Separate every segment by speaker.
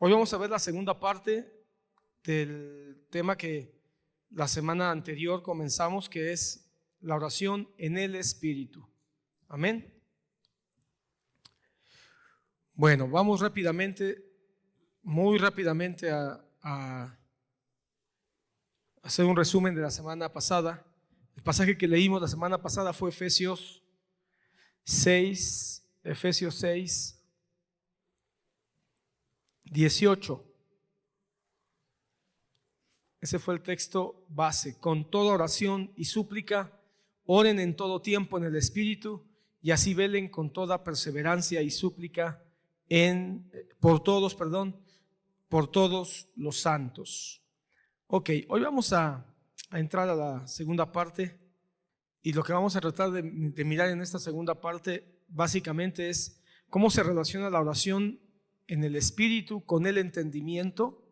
Speaker 1: Hoy vamos a ver la segunda parte del tema que la semana anterior comenzamos, que es la oración en el Espíritu. Amén. Bueno, vamos muy rápidamente a hacer un resumen de la semana pasada. El pasaje que leímos la semana pasada fue Efesios 6, 18. Ese fue el texto base. Con toda oración y súplica, oren en todo tiempo en el Espíritu, y así velen con toda perseverancia y súplica por todos los santos. Ok, hoy vamos a entrar a la segunda parte, y lo que vamos a tratar de mirar en esta segunda parte básicamente es cómo se relaciona la oración en el Espíritu con el entendimiento.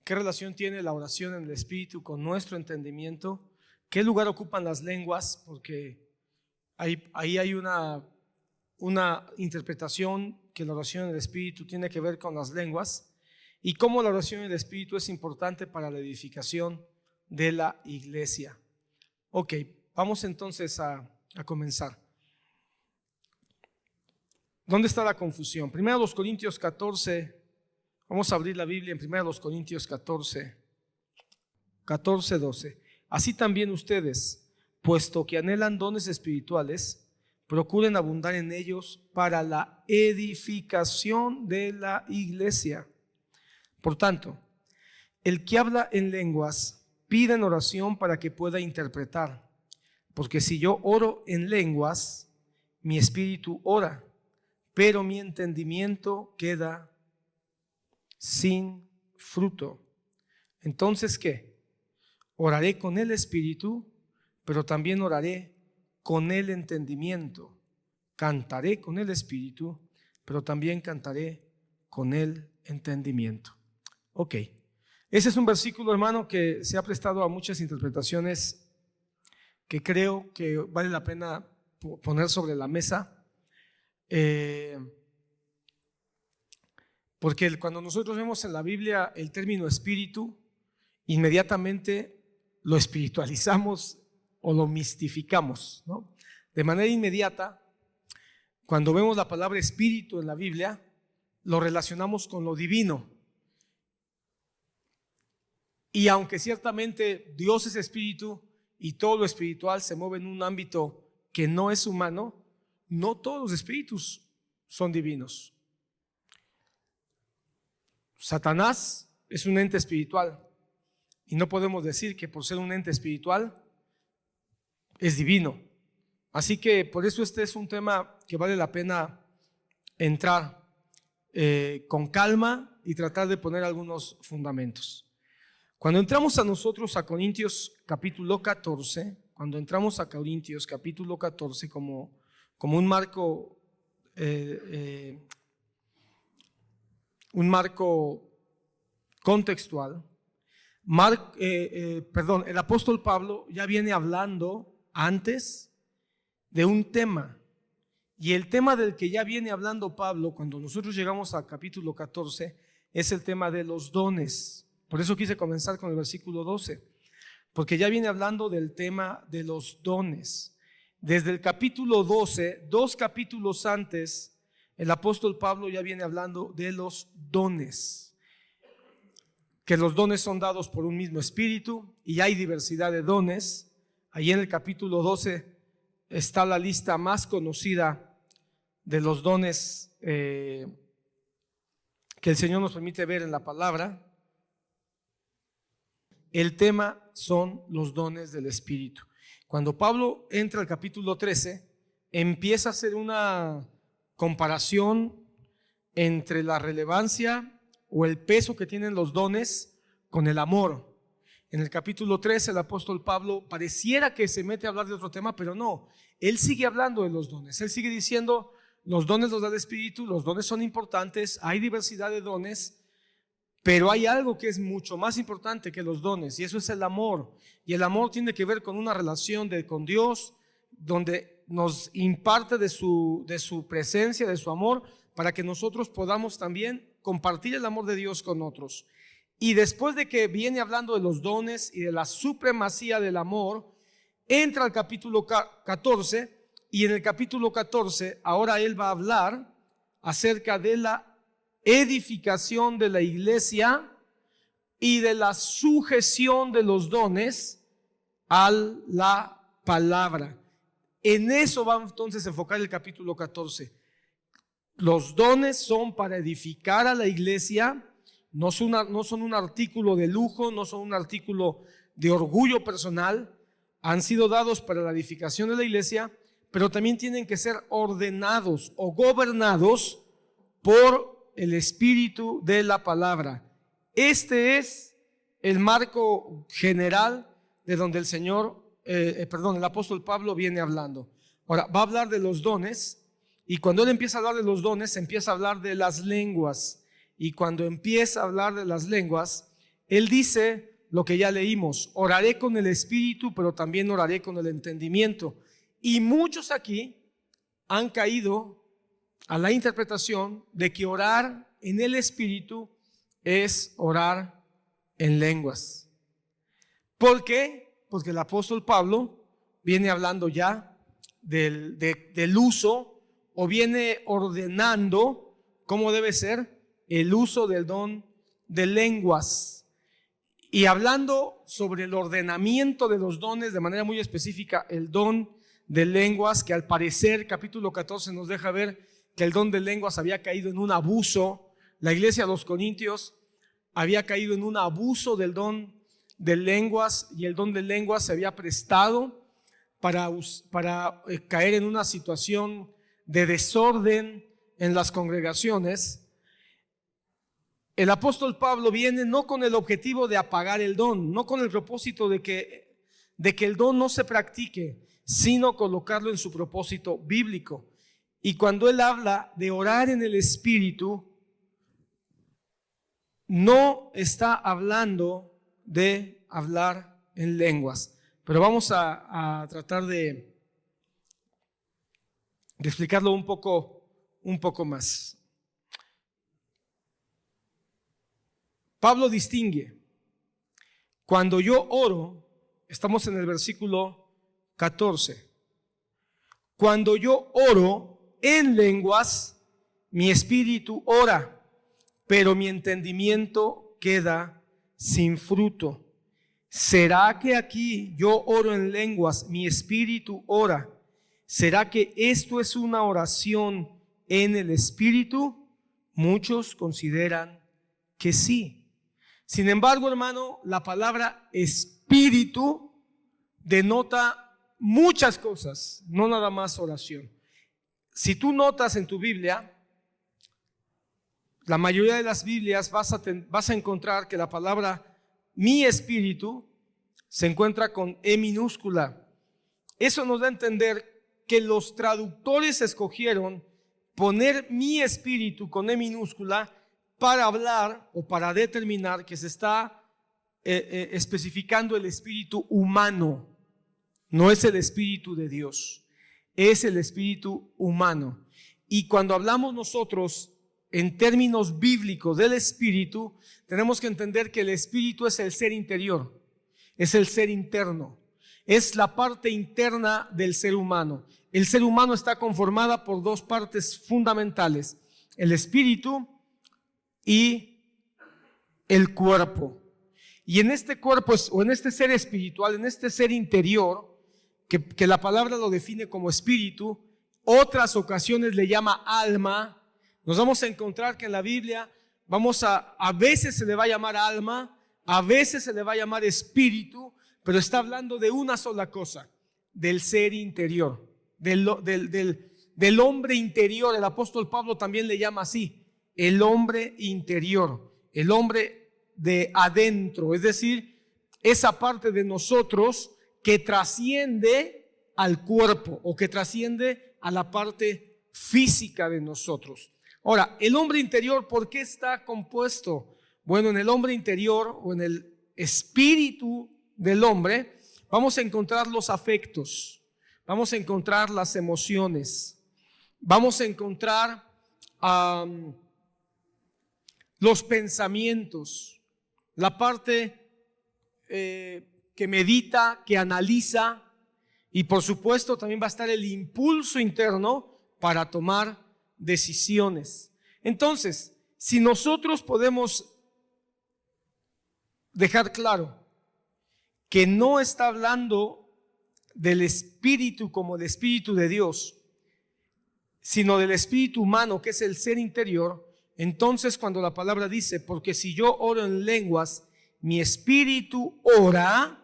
Speaker 1: ¿Qué relación tiene la oración en el Espíritu con nuestro entendimiento? ¿Qué lugar ocupan las lenguas? Porque ahí hay una interpretación que la oración en el Espíritu tiene que ver con las lenguas, y cómo la oración en el Espíritu es importante para la edificación de la iglesia. Ok, vamos entonces a comenzar. ¿Dónde está la confusión? 1 Corintios 14, vamos a abrir la Biblia en 1 Corintios 14, 12. Así también ustedes, puesto que anhelan dones espirituales, procuren abundar en ellos para la edificación de la iglesia. Por tanto, el que habla en lenguas, pide en oración para que pueda interpretar. Porque si yo oro en lenguas, mi espíritu ora, pero mi entendimiento queda sin fruto. Entonces, ¿qué? Oraré con el espíritu, pero también oraré con el entendimiento. Cantaré con el espíritu, pero también cantaré con el entendimiento. Ok, ese es un versículo, hermano, que se ha prestado a muchas interpretaciones que creo que vale la pena poner sobre la mesa. Porque cuando nosotros vemos en la Biblia el término espíritu, inmediatamente lo espiritualizamos o lo mistificamos, ¿no? De manera inmediata, cuando vemos la palabra espíritu en la Biblia, lo relacionamos con lo divino. Y aunque ciertamente Dios es espíritu y todo lo espiritual se mueve en un ámbito que no es humano, no todos los espíritus son divinos. Satanás es un ente espiritual, y no podemos decir que por ser un ente espiritual es divino. Así que por eso este es un tema que vale la pena entrar con calma y tratar de poner algunos fundamentos. Cuando entramos a Corintios capítulo 14, como un marco contextual, el apóstol Pablo ya viene hablando antes de un tema, y el tema del que ya viene hablando Pablo cuando nosotros llegamos al capítulo 14 es el tema de los dones. Por eso quise comenzar con el versículo 12, porque ya viene hablando del tema de los dones. Desde el capítulo 12, 2 capítulos antes, el apóstol Pablo ya viene hablando de los dones, que los dones son dados por un mismo espíritu y hay diversidad de dones. Ahí en el capítulo 12 está la lista más conocida de los dones que el Señor nos permite ver en la palabra. El tema son los dones del Espíritu. Cuando Pablo entra al capítulo 13, empieza a hacer una comparación entre la relevancia o el peso que tienen los dones con el amor. En el capítulo 13 el apóstol Pablo pareciera que se mete a hablar de otro tema, pero no, él sigue hablando de los dones. Él sigue diciendo, los dones los da el Espíritu, los dones son importantes, hay diversidad de dones, pero hay algo que es mucho más importante que los dones, y eso es el amor. Y el amor tiene que ver con una relación con Dios, donde nos imparte de su presencia, de su amor, para que nosotros podamos también compartir el amor de Dios con otros. Y después de que viene hablando de los dones y de la supremacía del amor, entra al capítulo 14, y en el capítulo 14 ahora él va a hablar acerca de la edificación de la iglesia y de la sujeción de los dones a la palabra. En eso va entonces a enfocar el capítulo 14. Los dones son para edificar a la iglesia, no son un artículo de lujo, no son un artículo de orgullo personal, han sido dados para la edificación de la iglesia, pero también tienen que ser ordenados o gobernados por el espíritu de la palabra. Este es el marco general de donde el apóstol Pablo viene hablando. Ahora, va a hablar de los dones, y cuando él empieza a hablar de los dones, empieza a hablar de las lenguas. Y cuando empieza a hablar de las lenguas, él dice lo que ya leímos: oraré con el espíritu, pero también oraré con el entendimiento. Y muchos aquí han caído a la interpretación de que orar en el espíritu es orar en lenguas. ¿Por qué? Porque el apóstol Pablo viene hablando ya del uso, o viene ordenando cómo debe ser el uso del don de lenguas. Y hablando sobre el ordenamiento de los dones de manera muy específica, el don de lenguas, que al parecer capítulo 14 nos deja ver que el don de lenguas había caído en un abuso. La iglesia de los Corintios había caído en un abuso del don de lenguas, y el don de lenguas se había prestado para caer en una situación de desorden en las congregaciones. El apóstol Pablo viene no con el objetivo de apagar el don, no con el propósito de que el don no se practique, sino colocarlo en su propósito bíblico. Y cuando él habla de orar en el espíritu, no está hablando de hablar en lenguas. Pero vamos a tratar de explicarlo un poco más. Pablo distingue: cuando yo oro, estamos en el versículo 14, cuando yo oro en lenguas, mi espíritu ora, pero mi entendimiento queda sin fruto. ¿Será que aquí yo oro en lenguas, mi espíritu ora? ¿Será que esto es una oración en el espíritu? Muchos consideran que sí. Sin embargo, hermano, la palabra espíritu denota muchas cosas, no nada más oración. Si tú notas en tu Biblia, la mayoría de las Biblias vas a encontrar que la palabra mi espíritu se encuentra con E minúscula. Eso nos da a entender que los traductores escogieron poner mi espíritu con E minúscula para hablar o para determinar que se está especificando el espíritu humano. No es el espíritu de Dios, es el espíritu humano. Y cuando hablamos nosotros en términos bíblicos del espíritu, tenemos que entender que el espíritu es el ser interior, es el ser interno, es la parte interna del ser humano. El ser humano está conformada por dos partes fundamentales: el espíritu y el cuerpo. Y en este cuerpo, o en este ser espiritual, en este ser interior, que la palabra lo define como espíritu, otras ocasiones le llama alma. Nos vamos a encontrar que en la Biblia a veces se le va a llamar alma, a veces se le va a llamar espíritu, pero está hablando de una sola cosa: del ser interior, del hombre interior. El apóstol Pablo también le llama así: el hombre interior, el hombre de adentro, es decir, esa parte de nosotros que trasciende al cuerpo o que trasciende a la parte física de nosotros. Ahora, el hombre interior, ¿por qué está compuesto? Bueno, en el hombre interior o en el espíritu del hombre vamos a encontrar los afectos, vamos a encontrar las emociones, vamos a encontrar los pensamientos, la parte que medita, que analiza, y por supuesto también va a estar el impulso interno para tomar decisiones. Entonces, si nosotros podemos dejar claro que no está hablando del espíritu como el espíritu de Dios, sino del espíritu humano, que es el ser interior, entonces cuando la palabra dice, porque si yo oro en lenguas, mi espíritu ora,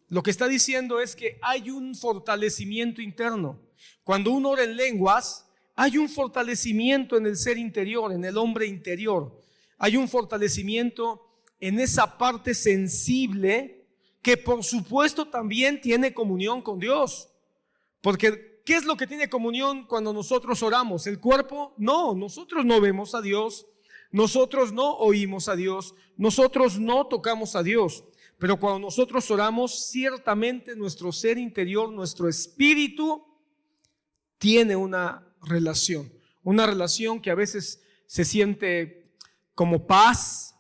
Speaker 1: lo que está diciendo es que hay un fortalecimiento interno. Cuando uno ora en lenguas, hay un fortalecimiento en el ser interior, en el hombre interior. Hay un fortalecimiento en esa parte sensible que por supuesto también tiene comunión con Dios. Porque ¿qué es lo que tiene comunión cuando nosotros oramos? ¿El cuerpo? No, nosotros no vemos a Dios, nosotros no oímos a Dios, nosotros no tocamos a Dios. Pero cuando nosotros oramos, ciertamente nuestro ser interior, nuestro espíritu, tiene una relación que a veces se siente como paz,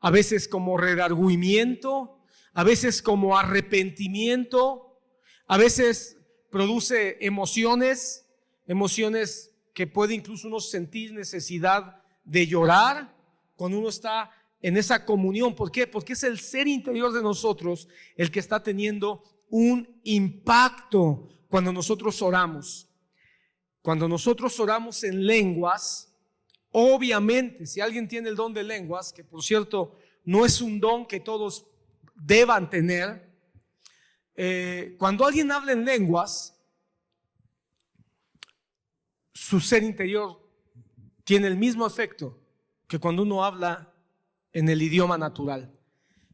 Speaker 1: a veces como redargüimiento, a veces como arrepentimiento, a veces produce emociones que puede incluso uno sentir necesidad de llorar cuando uno está en esa comunión. ¿Por qué? Porque es el ser interior de nosotros el que está teniendo un impacto cuando nosotros oramos. Cuando nosotros oramos en lenguas, obviamente, si alguien tiene el don de lenguas, que por cierto no es un don que todos deban tener, cuando alguien habla en lenguas, su ser interior tiene el mismo efecto que cuando uno habla en el idioma natural.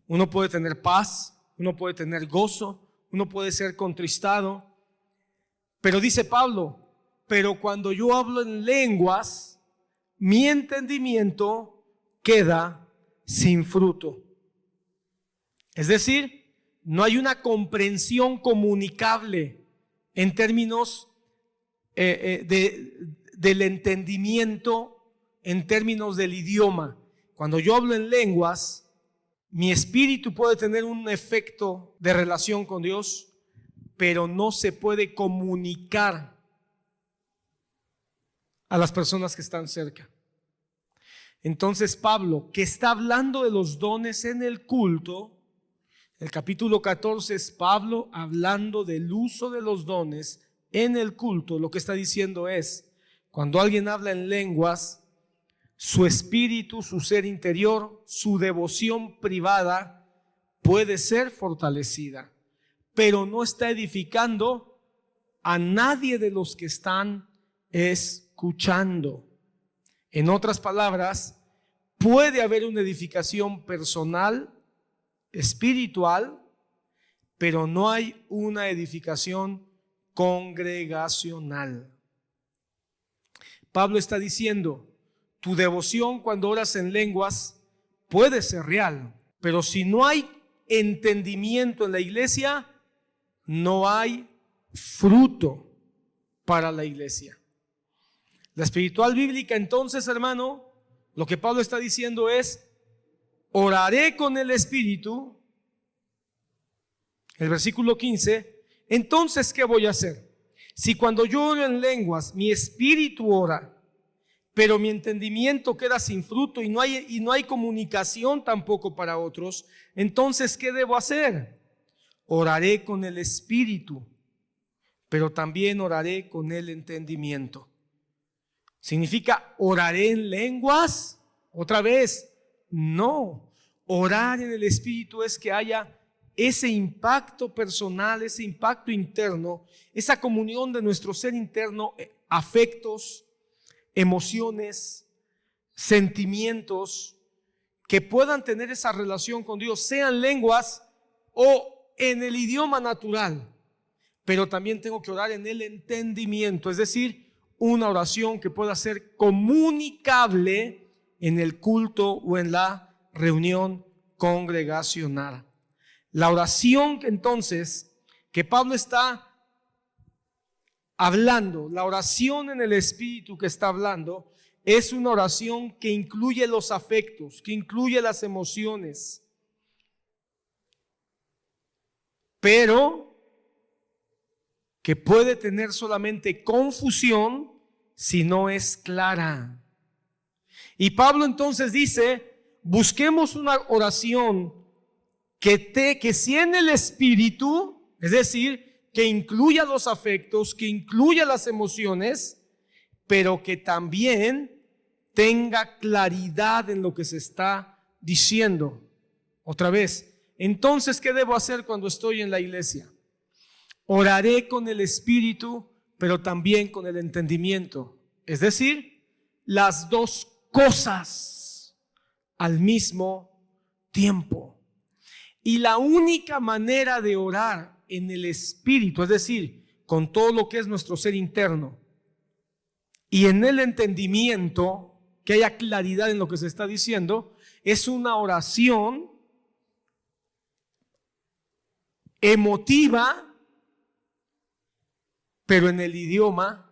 Speaker 1: Uno puede tener paz, uno puede tener gozo, uno puede ser contristado, pero dice Pablo, pero cuando yo hablo en lenguas, mi entendimiento queda sin fruto. Es decir, no hay una comprensión comunicable en términos del entendimiento, en términos del idioma. Cuando yo hablo en lenguas, mi espíritu puede tener un efecto de relación con Dios, pero no se puede comunicar a las personas que están cerca. Entonces Pablo, que está hablando de los dones en el culto, el capítulo 14 es Pablo hablando del uso de los dones en el culto. Lo que está diciendo es, cuando alguien habla en lenguas, su espíritu, su ser interior, su devoción privada puede ser fortalecida, pero no está edificando a nadie de los que están escuchando. En otras palabras, puede haber una edificación personal, espiritual, pero no hay una edificación congregacional. Pablo está diciendo, tu devoción cuando oras en lenguas puede ser real, pero si no hay entendimiento en la iglesia, no hay fruto para la iglesia. La espiritual bíblica, entonces, hermano, lo que Pablo está diciendo es, oraré con el espíritu. El versículo 15, entonces, ¿qué voy a hacer? Si cuando yo oro en lenguas, mi espíritu ora, pero mi entendimiento queda sin fruto y no hay comunicación tampoco para otros, entonces, ¿qué debo hacer? Oraré con el espíritu, pero también oraré con el entendimiento. ¿Significa oraré en lenguas? Otra vez, no. Orar en el espíritu es que haya ese impacto personal, ese impacto interno, esa comunión de nuestro ser interno, afectos, emociones, sentimientos que puedan tener esa relación con Dios, sean lenguas o en el idioma natural, pero también tengo que orar en el entendimiento, es decir, una oración que pueda ser comunicable en el culto o en la reunión congregacional. La oración entonces que Pablo está hablando, la oración en el Espíritu que está hablando, es una oración que incluye los afectos, que incluye las emociones, pero que puede tener solamente confusión si no es clara. Y Pablo entonces dice, busquemos una oración que sea en el espíritu, es decir, que incluya los afectos, que incluya las emociones, pero que también tenga claridad en lo que se está diciendo. Otra vez, entonces, ¿qué debo hacer cuando estoy en la iglesia? Oraré con el espíritu, pero también con el entendimiento. Es decir, las dos cosas al mismo tiempo. Y la única manera de orar en el espíritu, es decir, con todo lo que es nuestro ser interno, y en el entendimiento, que haya claridad en lo que se está diciendo, es una oración emotiva, pero en el idioma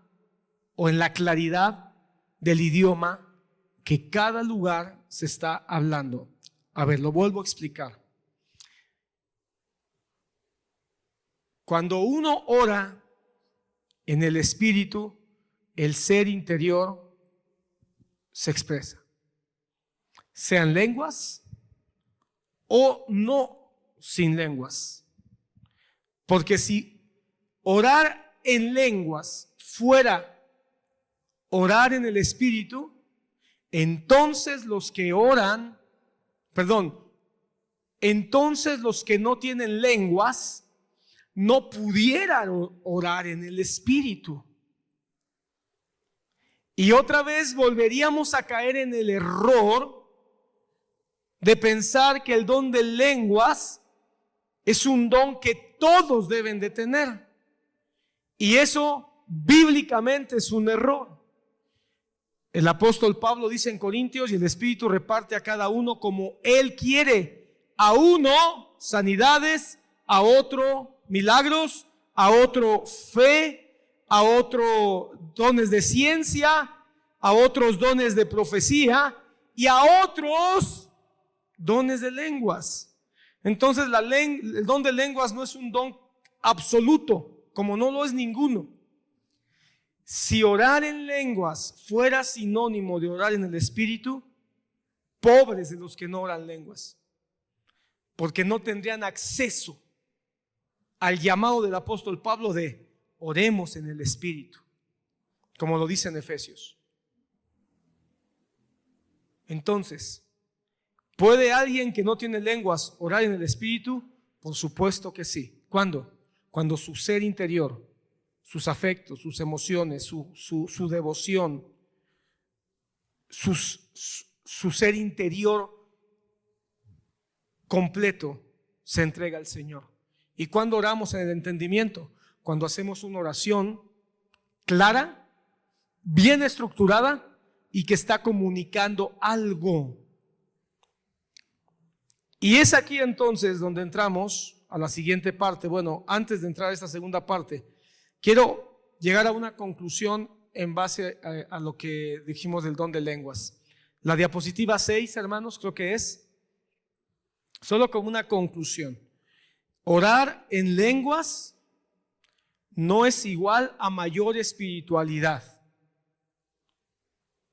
Speaker 1: o en la claridad del idioma que cada lugar se está hablando. A ver, lo vuelvo a explicar. Cuando uno ora en el espíritu, el ser interior se expresa, sean lenguas o no sin lenguas. Porque si orar en lenguas fuera orar en el espíritu, entonces los que no tienen lenguas no pudieran orar en el espíritu. Y otra vez volveríamos a caer en el error de pensar que el don de lenguas es un don que todos deben de tener. Y eso bíblicamente es un error. El apóstol Pablo dice en Corintios, y el Espíritu reparte a cada uno como Él quiere. A uno sanidades, a otro milagros, a otro fe, a otro dones de ciencia, a otros dones de profecía y a otros dones de lenguas. Entonces el don de lenguas no es un don absoluto, como no lo es ninguno. Si orar en lenguas fuera sinónimo de orar en el espíritu, pobres de los que no oran lenguas, porque no tendrían acceso al llamado del apóstol Pablo de oremos en el espíritu, como lo dice en Efesios. Entonces, ¿puede alguien que no tiene lenguas orar en el espíritu? Por supuesto que sí. ¿Cuándo? Cuando su ser interior, sus afectos, sus emociones, su devoción, su ser interior completo se entrega al Señor. ¿Y cuándo oramos en el entendimiento? Cuando hacemos una oración clara, bien estructurada y que está comunicando algo. Y es aquí entonces donde entramos a la siguiente parte. Bueno, antes de entrar a esta segunda parte, quiero llegar a una conclusión en base a lo que dijimos del don de lenguas. La diapositiva 6, hermanos, creo que es solo como una conclusión. Orar en lenguas no es igual a mayor espiritualidad.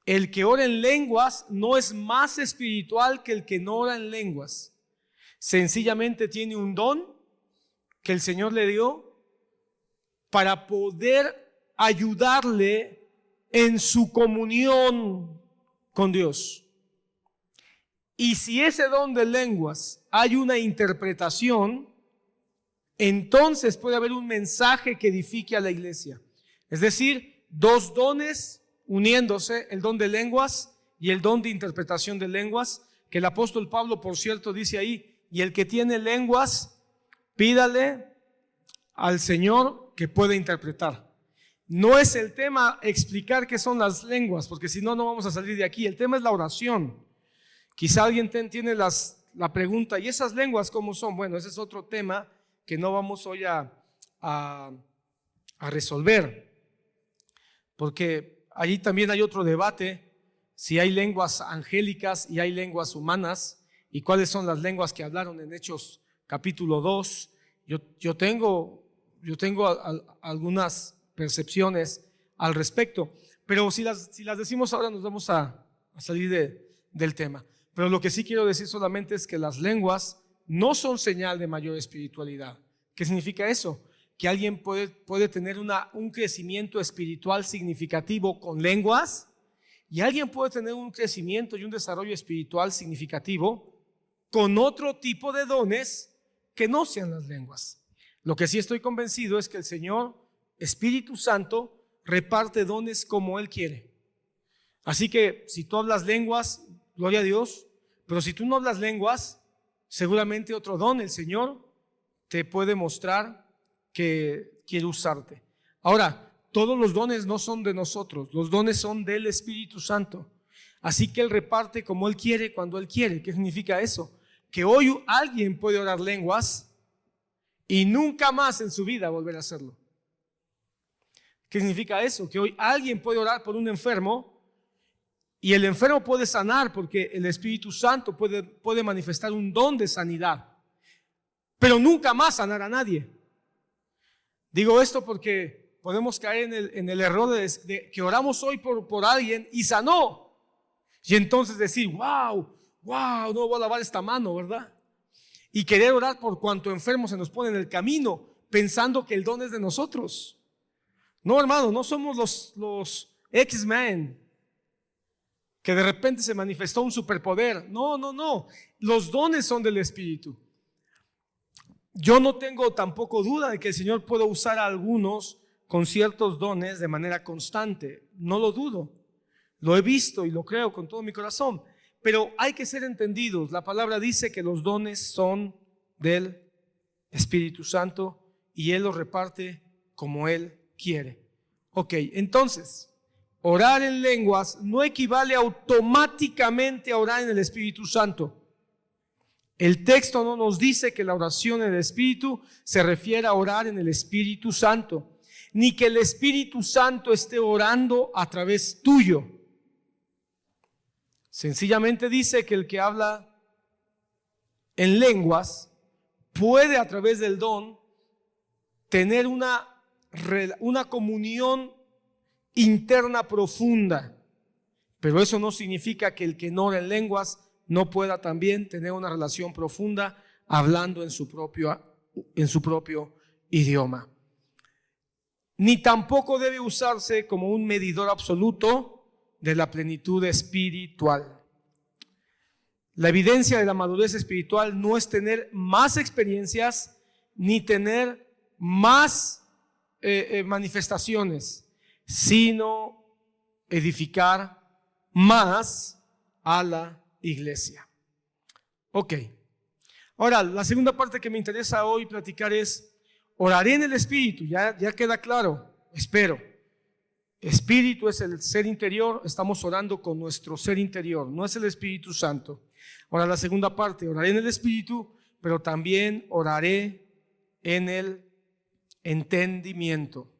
Speaker 1: El que ora en lenguas no es más espiritual que el que no ora en lenguas. Sencillamente tiene un don que el Señor le dio para poder ayudarle en su comunión con Dios. Y si ese don de lenguas hay una interpretación, entonces puede haber un mensaje que edifique a la iglesia. Es decir, dos dones uniéndose, el don de lenguas y el don de interpretación de lenguas, que el apóstol Pablo, por cierto, dice ahí, y el que tiene lenguas, pídale al Señor que pueda interpretar. No es el tema explicar qué son las lenguas, porque si no, no vamos a salir de aquí. El tema es la oración. Quizá alguien tiene la pregunta, ¿y esas lenguas cómo son? Bueno, ese es otro tema que no vamos hoy a resolver, porque allí también hay otro debate si hay lenguas angélicas y hay lenguas humanas, y cuáles son las lenguas que hablaron en Hechos capítulo 2. Yo tengo algunas percepciones al respecto, pero si las decimos ahora nos vamos a salir del tema. Pero lo que sí quiero decir solamente es que las lenguas no son señal de mayor espiritualidad. ¿Qué significa eso? Que alguien puede tener un crecimiento espiritual significativo con lenguas, y alguien puede tener un crecimiento y un desarrollo espiritual significativo con otro tipo de dones que no sean las lenguas. Lo que sí estoy convencido es que el Señor, Espíritu Santo, reparte dones como Él quiere. Así que si tú hablas lenguas, gloria a Dios, pero si tú no hablas lenguas, seguramente otro don, el Señor te puede mostrar que quiere usarte. Ahora, todos los dones no son de nosotros, los dones son del Espíritu Santo. Así que Él reparte como Él quiere, cuando Él quiere. ¿Qué significa eso? Que hoy alguien puede orar lenguas y nunca más en su vida volver a hacerlo. ¿Qué significa eso? Que hoy alguien puede orar por un enfermo y el enfermo puede sanar porque el Espíritu Santo puede manifestar un don de sanidad, pero nunca más sanar a nadie. Digo esto porque podemos caer en el error de que oramos hoy por alguien y sanó, y entonces decir, wow, no voy a lavar esta mano, ¿verdad? Y querer orar por cuanto enfermo se nos pone en el camino, pensando que el don es de nosotros. No, hermano, no somos los X-Men, que de repente se manifestó un superpoder. No. Los dones son del Espíritu. Yo no tengo tampoco duda de que el Señor pueda usar a algunos con ciertos dones de manera constante. No lo dudo. Lo he visto y lo creo con todo mi corazón. Pero hay que ser entendidos. La palabra dice que los dones son del Espíritu Santo y Él los reparte como Él quiere. Ok, entonces, orar en lenguas no equivale automáticamente a orar en el Espíritu Santo. El texto no nos dice que la oración en el Espíritu se refiere a orar en el Espíritu Santo, ni que el Espíritu Santo esté orando a través tuyo. Sencillamente dice que el que habla en lenguas puede a través del don tener una comunión interna profunda, pero eso no significa que el que no ora en lenguas no pueda también tener una relación profunda hablando en su propio idioma. Ni tampoco debe usarse como un medidor absoluto de la plenitud espiritual. La evidencia de la madurez espiritual no es tener más experiencias ni tener más manifestaciones, sino edificar más a la iglesia. Ok. Ahora, la segunda parte que me interesa hoy platicar es: oraré en el Espíritu. Ya queda claro, espero. Espíritu es el ser interior, estamos orando con nuestro ser interior, no es el Espíritu Santo. Ahora, la segunda parte: oraré en el Espíritu, pero también oraré en el entendimiento.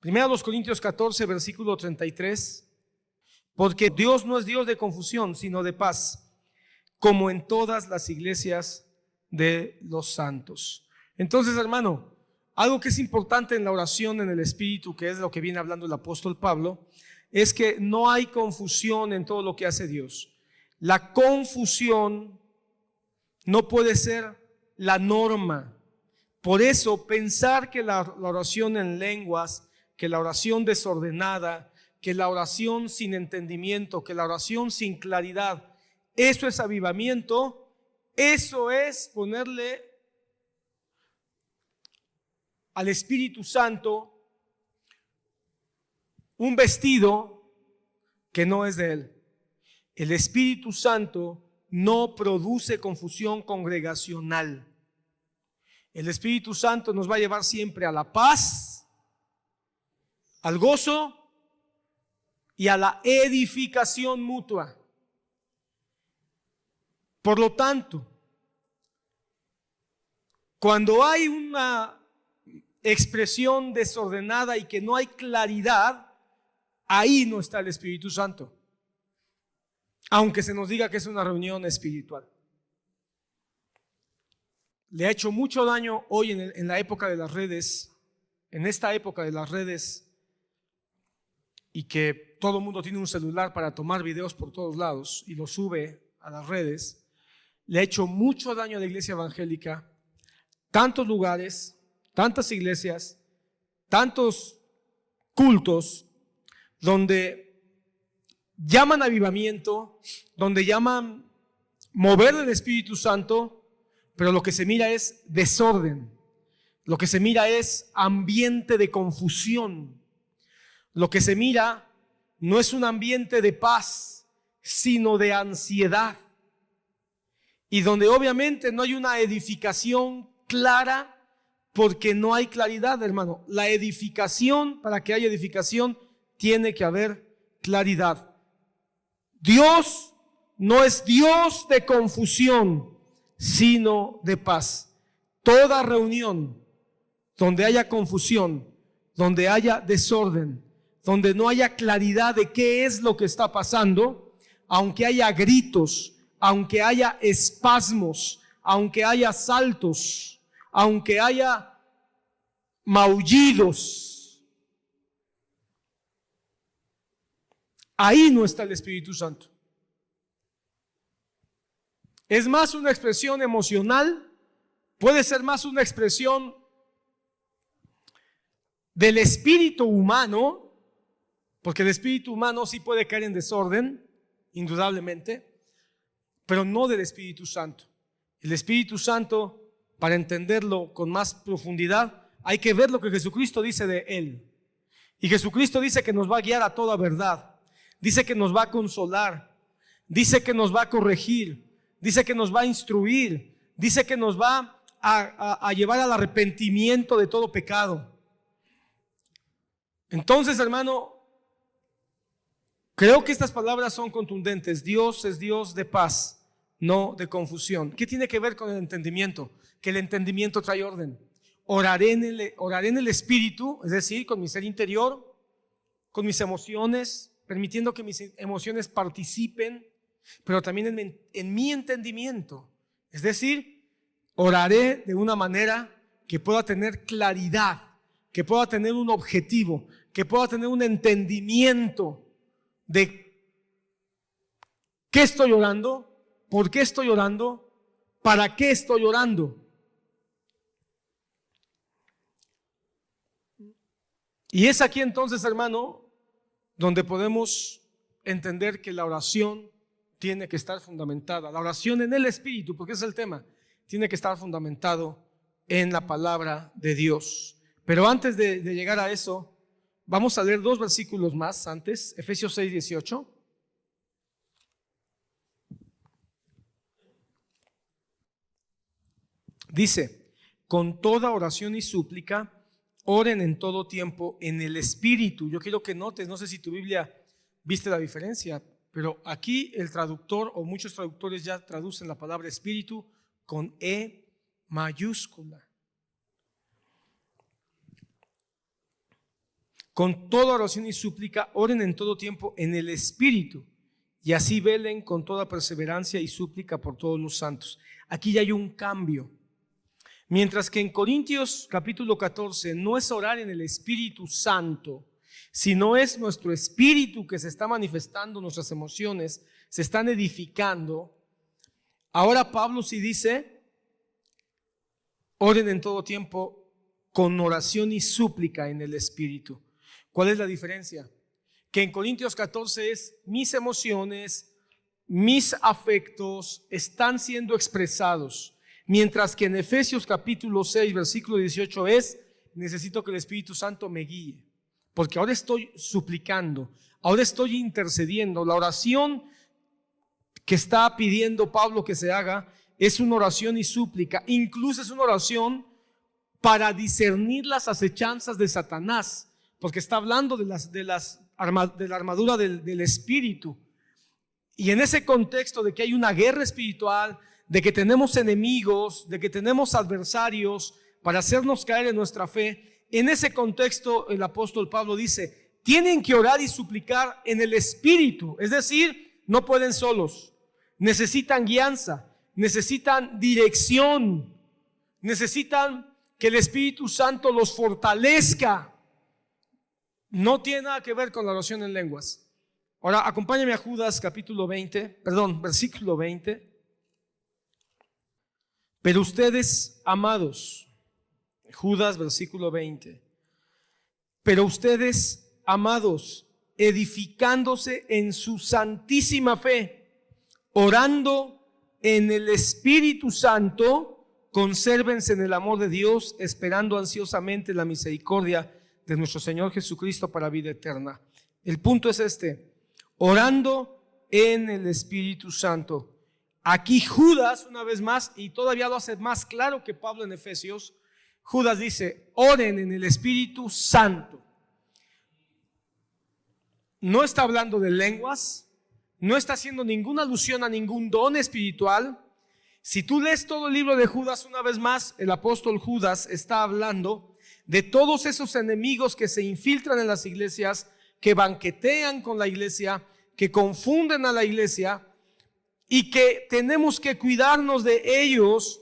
Speaker 1: 1 Corintios 14, versículo 33. Porque Dios no es Dios de confusión, sino de paz, como en todas las iglesias de los santos. Entonces, hermano, algo que es importante en la oración en el Espíritu, que es lo que viene hablando el apóstol Pablo, es que no hay confusión en todo lo que hace Dios. La confusión no puede ser la norma. Por eso, pensar que la oración en lenguas, que la oración desordenada, que la oración sin entendimiento, que la oración sin claridad, eso es avivamiento, eso es ponerle al Espíritu Santo un vestido que no es de Él. El Espíritu Santo no produce confusión congregacional. El Espíritu Santo nos va a llevar siempre a la paz, al gozo y a la edificación mutua. Por lo tanto, cuando hay una expresión desordenada y que no hay claridad, ahí no está el Espíritu Santo, aunque se nos diga que es una reunión espiritual. Le ha hecho mucho daño hoy en la época de las redes, en esta época de las redes, y que todo el mundo tiene un celular para tomar videos por todos lados y los sube a las redes. Le ha hecho mucho daño a la iglesia evangélica, tantos lugares, tantas iglesias, tantos cultos donde llaman avivamiento, donde llaman mover el Espíritu Santo, pero lo que se mira es desorden, lo que se mira es ambiente de confusión, lo que se mira no es un ambiente de paz, sino de ansiedad, y donde obviamente no hay una edificación clara, porque no hay claridad, hermano. La edificación, para que haya edificación, tiene que haber claridad. Dios no es Dios de confusión, sino de paz. Toda reunión donde haya confusión, donde haya desorden, donde no haya claridad de qué es lo que está pasando, aunque haya gritos, aunque haya espasmos, aunque haya saltos, aunque haya maullidos, ahí no está el Espíritu Santo. Es más una expresión emocional, puede ser más una expresión del espíritu humano, porque el espíritu humano sí puede caer en desorden, indudablemente, pero no del Espíritu Santo. El Espíritu Santo, para entenderlo con más profundidad, hay que ver lo que Jesucristo dice de Él. Y Jesucristo dice que nos va a guiar a toda verdad, dice que nos va a consolar, dice que nos va a corregir, dice que nos va a instruir, dice que nos va a llevar al arrepentimiento de todo pecado. Entonces, hermano, creo que estas palabras son contundentes. Dios es Dios de paz, no de confusión. ¿Qué tiene que ver con el entendimiento? Que el entendimiento trae orden. Oraré en el Espíritu, es decir, con mi ser interior, con mis emociones, permitiendo que mis emociones participen, pero también en mi entendimiento. Es decir, oraré de una manera que pueda tener claridad, que pueda tener un objetivo, que pueda tener un entendimiento de qué estoy orando, por qué estoy orando, para qué estoy orando. Y es aquí entonces, hermano, donde podemos entender que la oración tiene que estar fundamentada. La oración en el Espíritu, porque es el tema, tiene que estar fundamentado en la palabra de Dios. Pero antes de llegar a eso, vamos a leer 2 versículos más antes, Efesios 6:18. Dice, con toda oración y súplica, oren en todo tiempo en el Espíritu. Yo quiero que notes, no sé si tu Biblia viste la diferencia, pero aquí el traductor o muchos traductores ya traducen la palabra Espíritu con E mayúscula. Con toda oración y súplica, oren en todo tiempo en el Espíritu, y así velen con toda perseverancia y súplica por todos los santos. Aquí ya hay un cambio. Mientras que en Corintios capítulo 14 no es orar en el Espíritu Santo, sino es nuestro espíritu que se está manifestando, nuestras emociones se están edificando. Ahora Pablo sí dice, oren en todo tiempo con oración y súplica en el Espíritu. ¿Cuál es la diferencia? Que en Corintios 14 es mis emociones, mis afectos están siendo expresados. Mientras que en Efesios capítulo 6, versículo 18 es, necesito que el Espíritu Santo me guíe, porque ahora estoy suplicando, ahora estoy intercediendo. La oración que está pidiendo Pablo que se haga es una oración y súplica, incluso es una oración para discernir las acechanzas de Satanás, porque está hablando de la armadura del Espíritu. Y en ese contexto de que hay una guerra espiritual, de que tenemos enemigos, de que tenemos adversarios para hacernos caer en nuestra fe, en ese contexto el apóstol Pablo dice, tienen que orar y suplicar en el Espíritu, es decir, no pueden solos, necesitan guianza, necesitan dirección, necesitan que el Espíritu Santo los fortalezca. No tiene nada que ver con la oración en lenguas. Ahora, acompáñame a Judas versículo 20. Pero ustedes, amados, Judas versículo 20. Pero ustedes, amados, edificándose en su santísima fe, orando en el Espíritu Santo, consérvense en el amor de Dios, esperando ansiosamente la misericordia de nuestro Señor Jesucristo para vida eterna. El punto es este: orando en el Espíritu Santo. Aquí Judas, una vez más, y todavía lo hace más claro que Pablo en Efesios, Judas dice: oren en el Espíritu Santo. No está hablando de lenguas, no está haciendo ninguna alusión a ningún don espiritual. Si tú lees todo el libro de Judas, una vez más, el apóstol Judas está hablando de todos esos enemigos que se infiltran en las iglesias, que banquetean con la iglesia, que confunden a la iglesia, y que tenemos que cuidarnos de ellos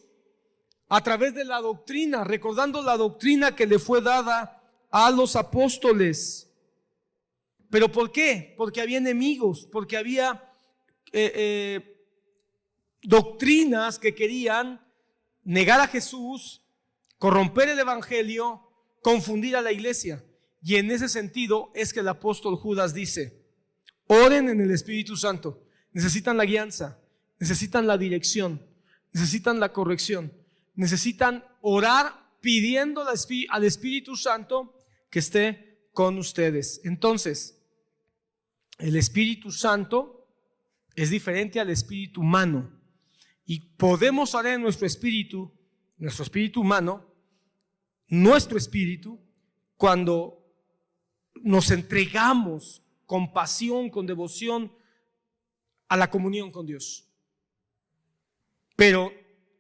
Speaker 1: a través de la doctrina, recordando la doctrina que le fue dada a los apóstoles. ¿Pero por qué? Porque había enemigos, porque había doctrinas que querían negar a Jesús, corromper el evangelio, confundir a la iglesia. Y en ese sentido es que el apóstol Judas dice: oren en el Espíritu Santo. Necesitan la guianza, necesitan la dirección, necesitan la corrección, necesitan orar pidiendo al Espíritu Santo que esté con ustedes. Entonces, el Espíritu Santo es diferente al espíritu humano, y podemos orar en nuestro espíritu humano, nuestro espíritu, cuando nos entregamos con pasión, con devoción a la comunión con Dios. Pero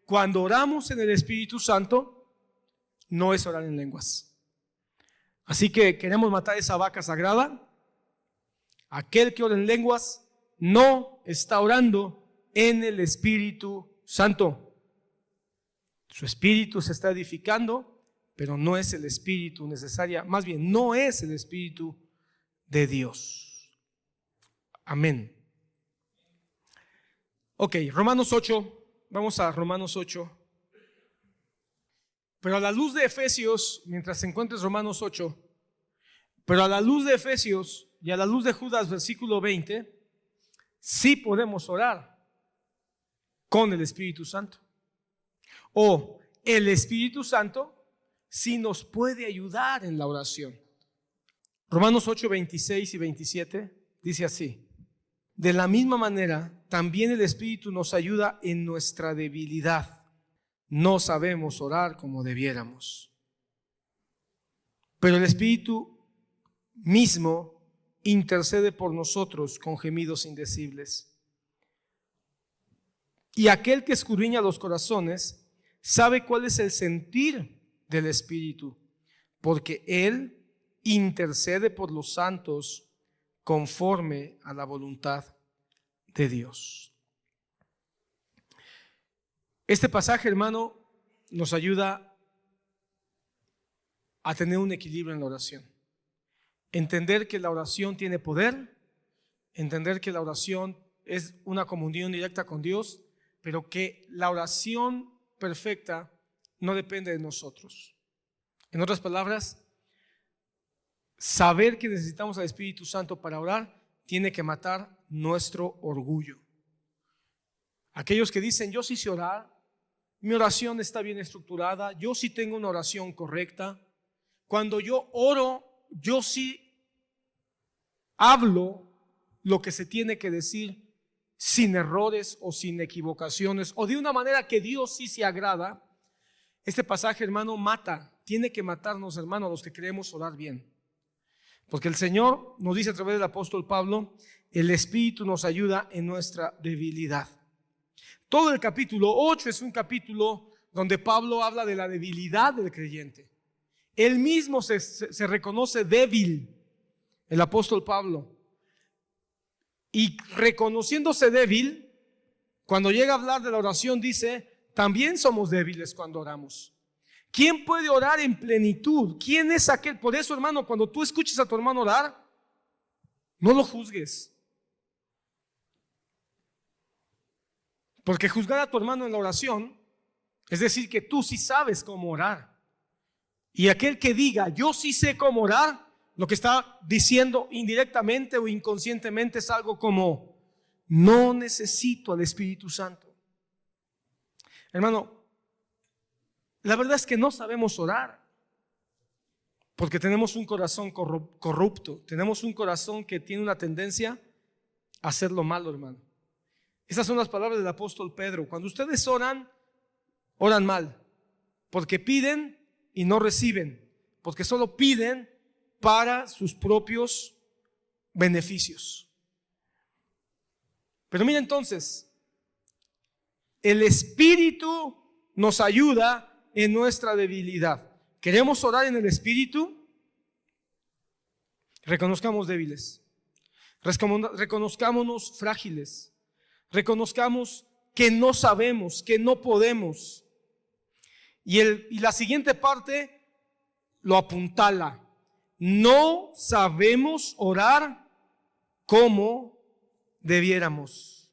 Speaker 1: cuando oramos en el Espíritu Santo, no es orar en lenguas. Así que queremos matar esa vaca sagrada. Aquel que ora en lenguas no está orando en el Espíritu Santo. Su espíritu se está edificando, pero no es el espíritu necesaria, más bien no es el Espíritu de Dios. Amén. Ok, Romanos 8, vamos a Romanos 8. Pero a la luz de Efesios, mientras encuentres Romanos 8, pero a la luz de Efesios y a la luz de Judas versículo 20, sí podemos orar con el Espíritu Santo. O el Espíritu Santo sí nos puede ayudar en la oración. Romanos 8, 26 y 27 dice así: de la misma manera, también el Espíritu nos ayuda en nuestra debilidad. No sabemos orar como debiéramos, pero el Espíritu mismo intercede por nosotros con gemidos indecibles. Y aquel que escudriña los corazones sabe cuál es el sentir del Espíritu, porque Él intercede por los santos conforme a la voluntad de Dios. Este pasaje, hermano, nos ayuda a tener un equilibrio en la oración. Entender que la oración tiene poder, entender que la oración es una comunión directa con Dios, pero que la oración perfecta no depende de nosotros. En otras palabras, saber que necesitamos al Espíritu Santo para orar tiene que matar nuestro orgullo. Aquellos que dicen: yo sí sé orar, mi oración está bien estructurada, yo sí tengo una oración correcta, cuando yo oro, yo sí hablo lo que se tiene que decir sin errores o sin equivocaciones, o de una manera que Dios sí se agrada. Este pasaje, hermano, tiene que matarnos, hermano, a los que queremos orar bien. Porque el Señor nos dice a través del apóstol Pablo: el Espíritu nos ayuda en nuestra debilidad. Todo el capítulo 8 es un capítulo donde Pablo habla de la debilidad del creyente. Él mismo se reconoce débil, el apóstol Pablo. Y reconociéndose débil, cuando llega a hablar de la oración dice, también somos débiles cuando oramos. ¿Quién puede orar en plenitud? ¿Quién es aquel? Por eso, hermano, cuando tú escuches a tu hermano orar, no lo juzgues. Porque juzgar a tu hermano en la oración es decir que tú sí sabes cómo orar. Y aquel que diga, yo sí sé cómo orar, lo que está diciendo indirectamente o inconscientemente es algo como, no necesito al Espíritu Santo. Hermano, la verdad es que no sabemos orar porque tenemos un corazón corrupto, tenemos un corazón que tiene una tendencia a hacer lo malo, hermano. Esas son las palabras del apóstol Pedro. Cuando ustedes oran, oran mal, porque piden y no reciben, porque solo piden para sus propios beneficios. Pero mira entonces, el Espíritu nos ayuda en nuestra debilidad. ¿Queremos orar en el Espíritu? Reconozcamos débiles, reconozcámonos frágiles, reconozcamos que no sabemos, que no podemos. Y la siguiente parte lo apuntala. No sabemos orar como debiéramos.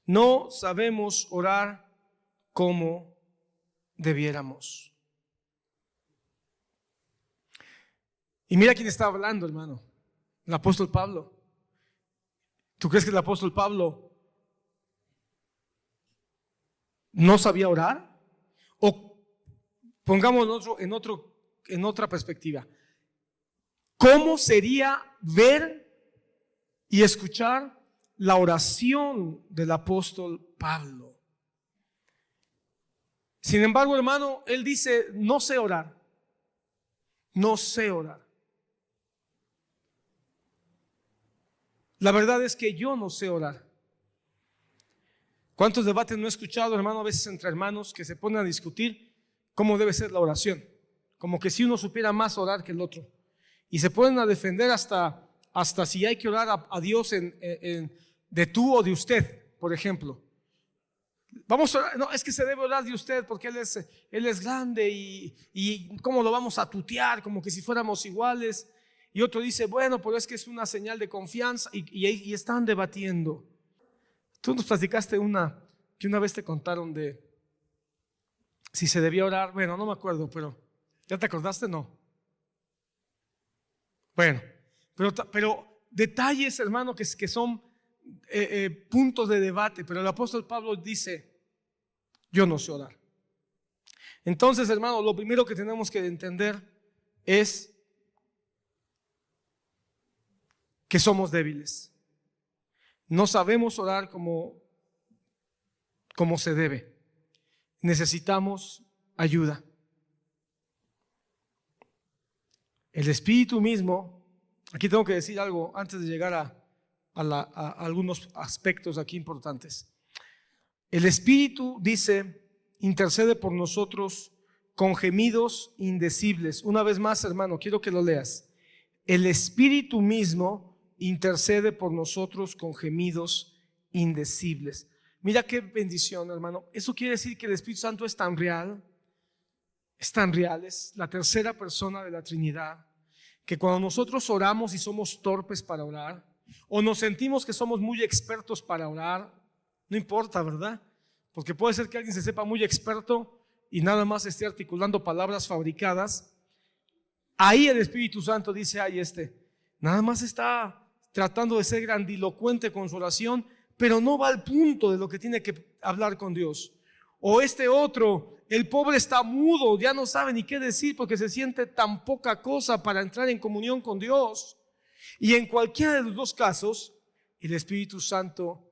Speaker 1: No sabemos orar como debiéramos. Y mira quién está hablando, hermano. El apóstol Pablo. ¿Tú crees que el apóstol Pablo no sabía orar? O pongámoslo en otra perspectiva. ¿Cómo sería ver y escuchar la oración del apóstol Pablo? Sin embargo, hermano, él dice, no sé orar. No sé orar. La verdad es que yo no sé orar. ¿Cuántos debates no he escuchado, hermano, a veces entre hermanos que se ponen a discutir cómo debe ser la oración? Como que si uno supiera más orar que el otro. Y se ponen a defender hasta si hay que orar a Dios de tú o de usted, por ejemplo. Vamos a orar, no, es que se debe orar de usted porque Él es grande y ¿cómo lo vamos a tutear? Como que si fuéramos iguales. Y otro dice, bueno, pero es que es una señal de confianza y están debatiendo. Tú nos platicaste que una vez te contaron de si se debía orar. Bueno, no me acuerdo, pero ¿ya te acordaste? No. Bueno, pero detalles, hermano, que son puntos de debate. Pero el apóstol Pablo dice, yo no sé orar. Entonces, hermano, lo primero que tenemos que entender es que somos débiles. No sabemos orar como se debe. Necesitamos ayuda. El Espíritu mismo, aquí tengo que decir algo antes de llegar a algunos aspectos aquí importantes. El Espíritu dice, intercede por nosotros con gemidos indecibles. Una vez más, hermano, quiero que lo leas. El Espíritu mismo intercede por nosotros con gemidos indecibles. Mira qué bendición, hermano. Eso quiere decir que el Espíritu Santo es tan real, es la tercera persona de la Trinidad, que cuando nosotros oramos y somos torpes para orar, o nos sentimos que somos muy expertos para orar, no importa, ¿verdad? Porque puede ser que alguien se sepa muy experto y nada más esté articulando palabras fabricadas. Ahí el Espíritu Santo dice, nada más está tratando de ser grandilocuente con su oración, pero no va al punto de lo que tiene que hablar con Dios. O otro, el pobre está mudo, ya no sabe ni qué decir porque se siente tan poca cosa para entrar en comunión con Dios. Y en cualquiera de los dos casos, el Espíritu Santo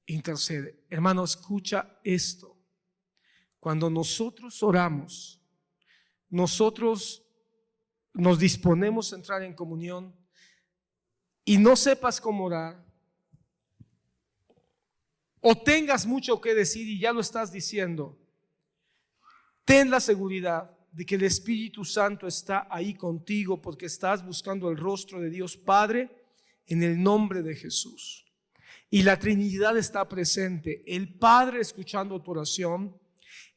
Speaker 1: intercede. Hermano, escucha esto. Cuando nosotros oramos, nosotros nos disponemos a entrar en comunión y no sepas cómo orar, o tengas mucho que decir y ya lo estás diciendo, ten la seguridad de que el Espíritu Santo está ahí contigo porque estás buscando el rostro de Dios Padre en el nombre de Jesús. Y la Trinidad está presente, el Padre escuchando tu oración,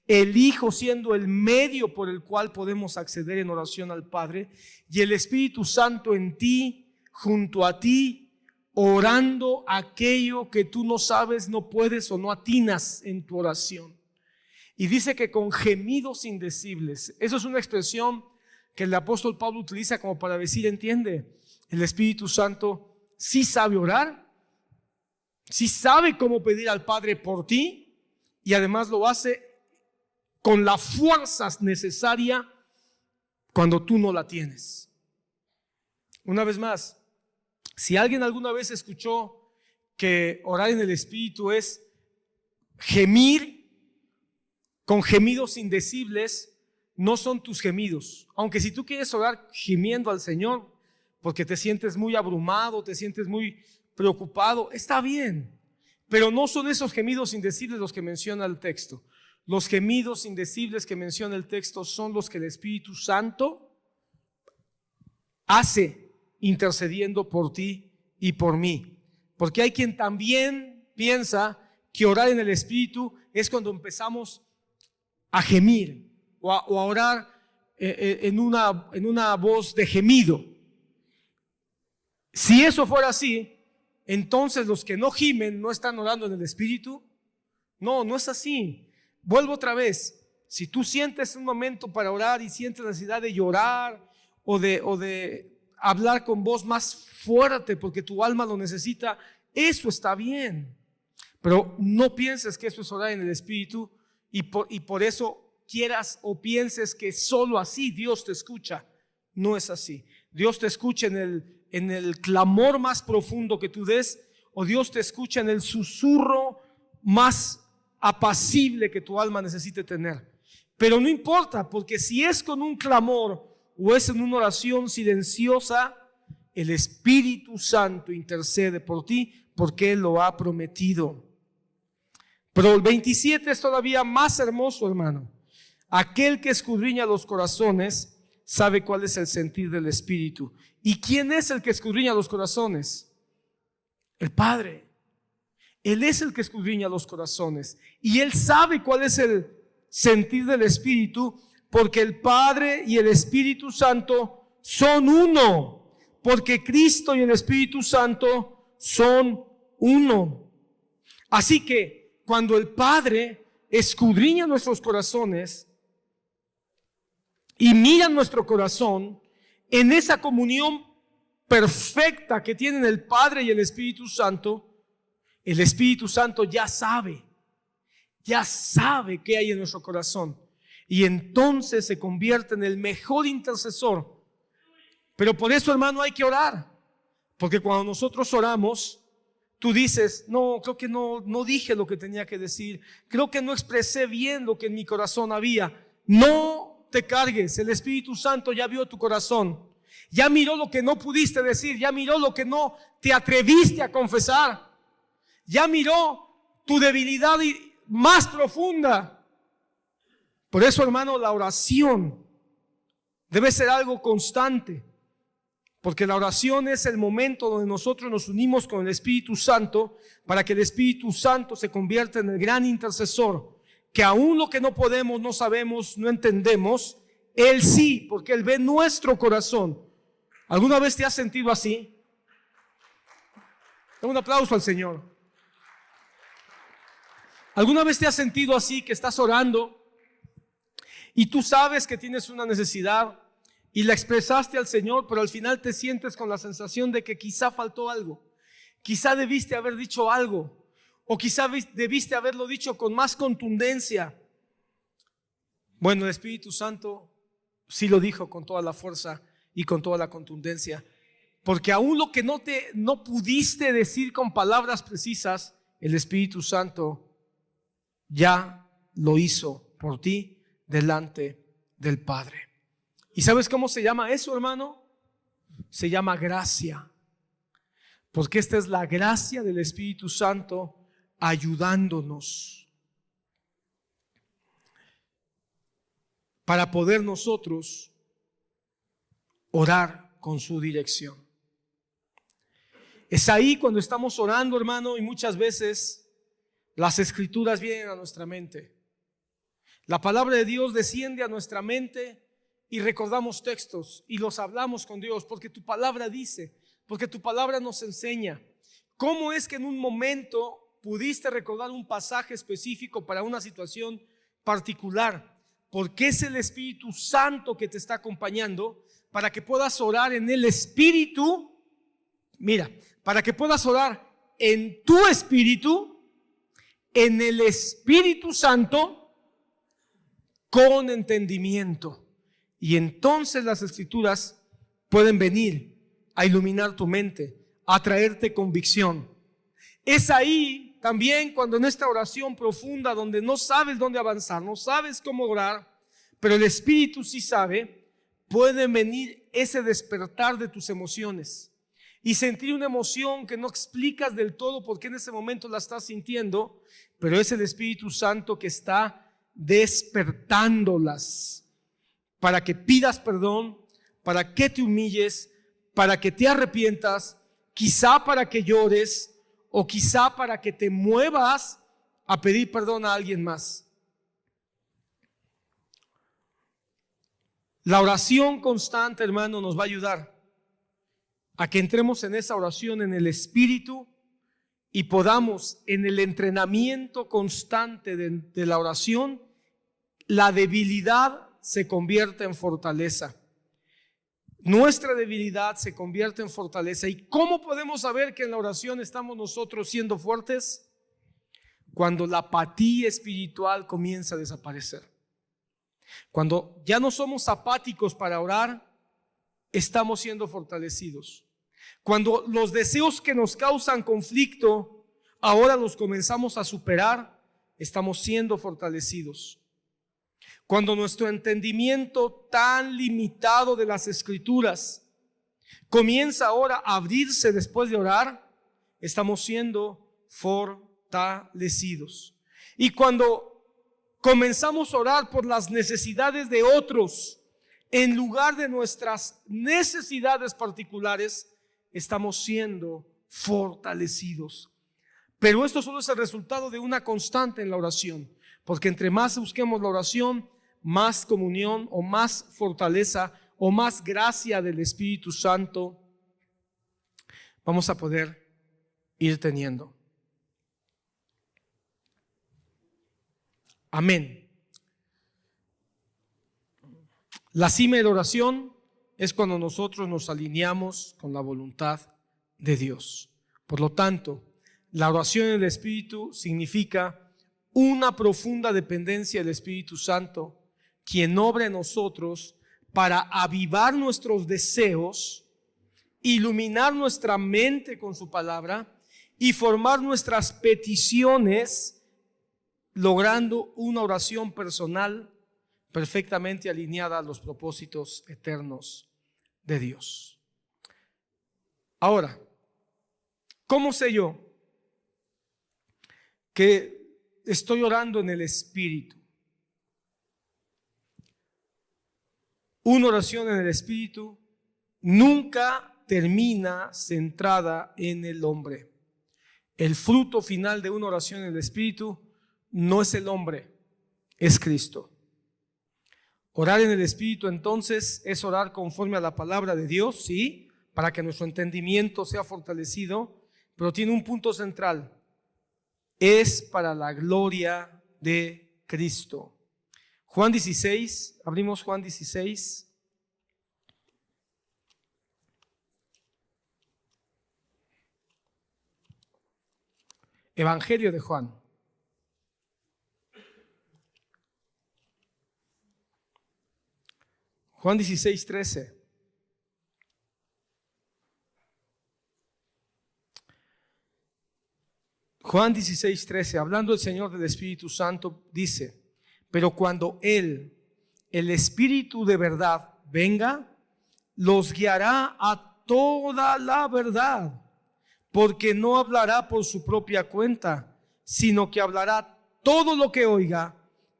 Speaker 1: el Hijo siendo el medio por el cual podemos acceder en oración al Padre, y el Espíritu Santo en ti, junto a ti, orando aquello que tú no sabes, no puedes o no atinas en tu oración. Y dice que con gemidos indecibles. Eso es una expresión que el apóstol Pablo utiliza como para decir, entiende, el Espíritu Santo sí sabe orar, sí sabe cómo pedir al Padre por ti, y además lo hace con la fuerza necesaria cuando tú no la tienes. Una vez más, si alguien alguna vez escuchó que orar en el Espíritu es gemir con gemidos indecibles, no son tus gemidos. Aunque si tú quieres orar gimiendo al Señor porque te sientes muy abrumado, te sientes muy preocupado, está bien, pero no son esos gemidos indecibles los que menciona el texto. Los gemidos indecibles que menciona el texto son los que el Espíritu Santo hace intercediendo por ti y por mí. Porque hay quien también piensa que orar en el Espíritu es cuando empezamos a gemir o a orar en una voz de gemido. Si eso fuera así, entonces los que no gimen no están orando en el Espíritu. No, no es así. Vuelvo otra vez. Si tú sientes un momento para orar y sientes la necesidad de llorar o de hablar con voz más fuerte porque tu alma lo necesita, eso está bien. Pero no pienses que eso es orar en el Espíritu y por eso quieras o pienses que solo así Dios te escucha. No es así. Dios te escucha en el clamor más profundo que tú des, o Dios te escucha en el susurro más apacible que tu alma necesite tener. Pero no importa, porque si es con un clamor o es en una oración silenciosa, el Espíritu Santo intercede por ti porque Él lo ha prometido. Pero el 27 es todavía más hermoso, hermano. Aquel que escudriña los corazones sabe cuál es el sentir del Espíritu. ¿Y quién es el que escudriña los corazones? El Padre. Él es el que escudriña los corazones. Y Él sabe cuál es el sentir del Espíritu, porque el Padre y el Espíritu Santo son uno. Porque Cristo y el Espíritu Santo son uno. Así que cuando el Padre escudriña nuestros corazones y mira nuestro corazón, en esa comunión perfecta que tienen el Padre y el Espíritu Santo, el Espíritu Santo ya sabe qué hay en nuestro corazón, y entonces se convierte en el mejor intercesor. Pero por eso, hermano, hay que orar, porque cuando nosotros oramos, tú dices, no, creo que no dije lo que tenía que decir, creo que no expresé bien lo que en mi corazón había. No te cargues, el Espíritu Santo ya vio tu corazón, ya miró lo que no pudiste decir, ya miró lo que no te atreviste a confesar, ya miró tu debilidad más profunda. Por eso, hermano, la oración debe ser algo constante, porque la oración es el momento donde nosotros nos unimos con el Espíritu Santo para que el Espíritu Santo se convierta en el gran intercesor, que aún lo que no podemos, no sabemos, no entendemos, Él sí, porque Él ve nuestro corazón. ¿Alguna vez te has sentido así? Un aplauso al Señor. ¿Alguna vez te has sentido así, que estás orando y tú sabes que tienes una necesidad y la expresaste al Señor, pero al final te sientes con la sensación de que quizá faltó algo, quizá debiste haber dicho algo, o quizá debiste haberlo dicho con más contundencia? Bueno, el Espíritu Santo sí lo dijo con toda la fuerza y con toda la contundencia, porque aún lo que no pudiste decir con palabras precisas, el Espíritu Santo ya lo hizo por ti delante del Padre. ¿Y sabes cómo se llama eso, hermano? Se llama gracia, porque esta es la gracia del Espíritu Santo ayudándonos. para poder nosotros orar con su dirección. Es ahí cuando estamos orando, hermano, y muchas veces las escrituras vienen a nuestra mente. La palabra de Dios desciende a nuestra mente y recordamos textos y los hablamos con Dios porque tu palabra dice, porque tu palabra nos enseña. ¿Cómo es que en un momento pudiste recordar un pasaje específico para una situación particular? Porque es el Espíritu Santo que te está acompañando para que puedas orar en el Espíritu. Mira, para que puedas orar en tu espíritu, en el Espíritu Santo, con entendimiento. Y entonces las escrituras pueden venir a iluminar tu mente, a traerte convicción. Es ahí también cuando en esta oración profunda donde no sabes dónde avanzar, no sabes cómo orar, pero el Espíritu sí sabe, puede venir ese despertar de tus emociones y sentir una emoción que no explicas del todo por qué en ese momento la estás sintiendo, pero es el Espíritu Santo que está despertándolas para que pidas perdón, para que te humilles, para que te arrepientas, quizá para que llores o quizá para que te muevas a pedir perdón a alguien más. La oración constante, hermano, nos va a ayudar a que entremos en esa oración en el Espíritu y podamos en el entrenamiento constante de la oración, la debilidad se convierte en fortaleza. Nuestra debilidad se convierte en fortaleza. ¿Y cómo podemos saber que en la oración estamos nosotros siendo fuertes? Cuando la apatía espiritual comienza a desaparecer. Cuando ya no somos apáticos para orar, estamos siendo fortalecidos. Cuando los deseos que nos causan conflicto, ahora los comenzamos a superar, estamos siendo fortalecidos. Cuando nuestro entendimiento tan limitado de las escrituras comienza ahora a abrirse después de orar, estamos siendo fortalecidos. Y cuando comenzamos a orar por las necesidades de otros en lugar de nuestras necesidades particulares, estamos siendo fortalecidos. Pero esto solo es el resultado de una constante en la oración, porque entre más busquemos la oración, más comunión o más fortaleza o más gracia del Espíritu Santo vamos a poder ir teniendo. Amén. La cima de la oración es cuando nosotros nos alineamos con la voluntad de Dios. Por lo tanto, la oración en el Espíritu significa una profunda dependencia del Espíritu Santo, quien obra en nosotros para avivar nuestros deseos, iluminar nuestra mente con su palabra y formar nuestras peticiones, logrando una oración personal perfectamente alineada a los propósitos eternos de Dios. Ahora, ¿cómo sé yo que estoy orando en el Espíritu? Una oración en el Espíritu nunca termina centrada en el hombre. El fruto final de una oración en el Espíritu no es el hombre, es Cristo. Orar en el Espíritu entonces es orar conforme a la palabra de Dios, sí, para que nuestro entendimiento sea fortalecido, pero tiene un punto central: es para la gloria de Cristo. Juan 16, abrimos Juan 16. Evangelio de Juan. Juan 16, 13. Juan 16, 13, hablando el Señor del Espíritu Santo, dice: pero cuando Él, el Espíritu de verdad, venga, los guiará a toda la verdad, porque no hablará por su propia cuenta, sino que hablará todo lo que oiga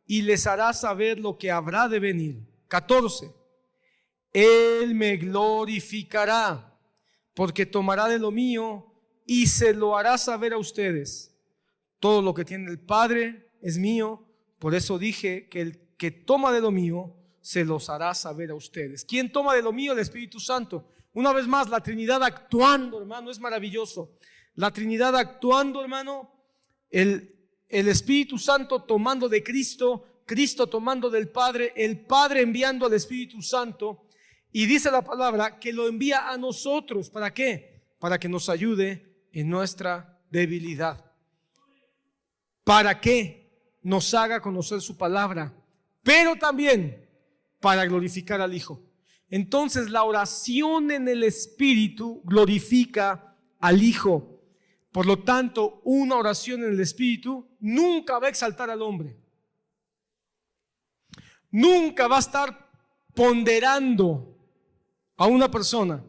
Speaker 1: y les hará saber lo que habrá de venir. 14. Él me glorificará, porque tomará de lo mío y se lo hará saber a ustedes. Todo lo que tiene el Padre es mío, por eso dije que el que toma de lo mío se los hará saber a ustedes. ¿Quién toma de lo mío? El Espíritu Santo. Una vez más, la Trinidad actuando, hermano, es maravilloso. La Trinidad actuando, hermano, el Espíritu Santo tomando de Cristo, Cristo tomando del Padre, el Padre enviando al Espíritu Santo. Y dice la palabra que lo envía a nosotros. ¿Para qué? Para que nos ayude en nuestra debilidad. Para que nos haga conocer su palabra, pero también para glorificar al Hijo. Entonces la oración en el Espíritu glorifica al Hijo. Por lo tanto, una oración en el Espíritu nunca va a exaltar al hombre. Nunca va a estar ponderando a una persona.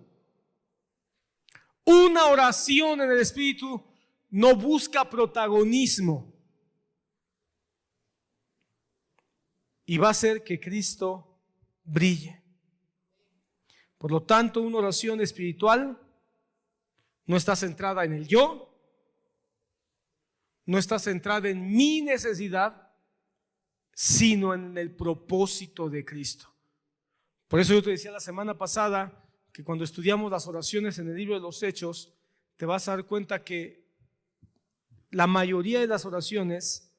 Speaker 1: Una oración en el Espíritu no busca protagonismo. Y va a hacer que Cristo brille. Por lo tanto, una oración espiritual no está centrada en el yo, no está centrada en mi necesidad, sino en el propósito de Cristo. Por eso yo te decía la semana pasada que cuando estudiamos las oraciones en el libro de los Hechos, te vas a dar cuenta que la mayoría de las oraciones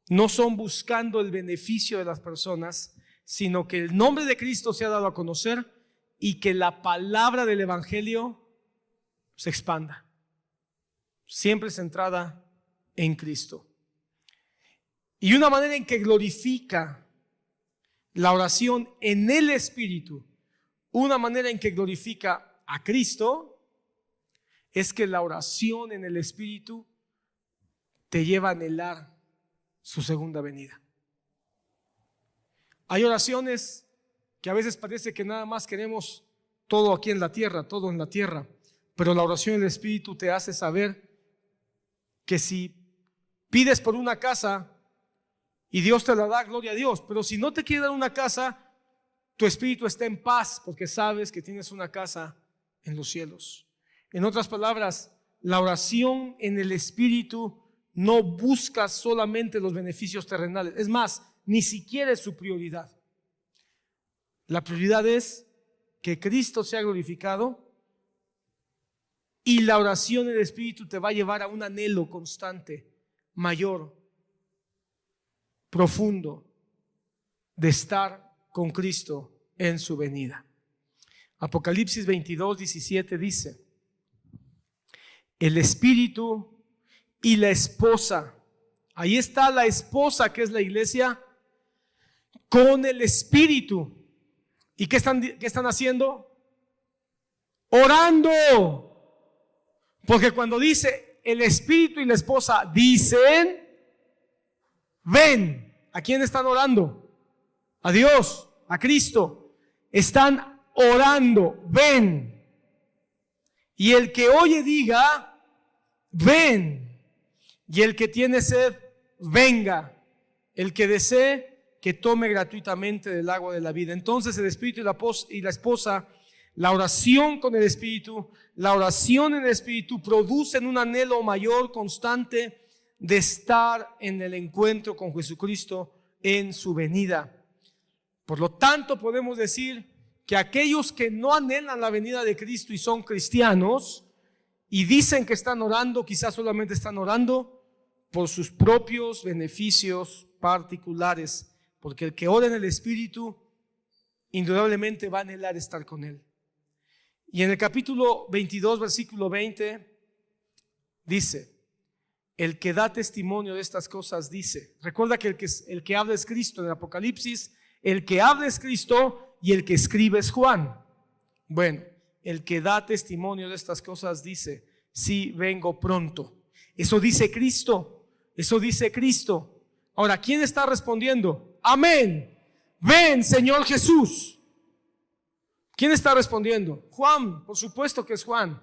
Speaker 1: no son buscando el beneficio de las personas, sino que el nombre de Cristo se ha dado a conocer y que la palabra del Evangelio se expanda. Siempre centrada en Cristo. Y una manera en que glorifica la oración en el Espíritu, una manera en que glorifica a Cristo, es que la oración en el Espíritu te lleva a anhelar su segunda venida. Hay oraciones que a veces parece que nada más queremos todo aquí en la tierra, todo en la tierra, pero la oración en el Espíritu te hace saber que si pides por una casa y Dios te la da, gloria a Dios, pero si no te quiere dar una casa, tu espíritu está en paz porque sabes que tienes una casa en los cielos. En otras palabras, la oración en el Espíritu no busca solamente los beneficios terrenales. Es más, ni siquiera es su prioridad. La prioridad es que Cristo sea glorificado, y la oración en el Espíritu te va a llevar a un anhelo constante, mayor, profundo, de estar con Cristo en su venida. Apocalipsis 22:17 dice: el Espíritu y la esposa, ahí está la esposa que es la iglesia, con el Espíritu. ¿Y qué están haciendo? Orando. Porque cuando dice el Espíritu y la esposa dicen, ven. ¿A quién están orando? A Dios, a Cristo. Están orando, ven. Y el que oye diga, ven. Y el que tiene sed, venga. El que desee, que tome gratuitamente del agua de la vida. Entonces el Espíritu y la esposa, la oración con el Espíritu, la oración en el Espíritu producen un anhelo mayor, constante, de estar en el encuentro con Jesucristo en su venida. Por lo tanto, podemos decir que aquellos que no anhelan la venida de Cristo y son cristianos y dicen que están orando, quizás solamente están orando por sus propios beneficios particulares, porque el que ora en el Espíritu indudablemente va a anhelar estar con Él. Y en el capítulo 22, versículo 20, dice: el que da testimonio de estas cosas dice. Recuerda que el que habla es Cristo. En el Apocalipsis, el que habla es Cristo y el que escribe es Juan. Bueno, el que da testimonio de estas cosas dice: sí, vengo pronto. Eso dice Cristo. Eso dice Cristo. Ahora, ¿quién está respondiendo? Amén. Ven, Señor Jesús. ¿Quién está respondiendo? Juan, por supuesto que es Juan.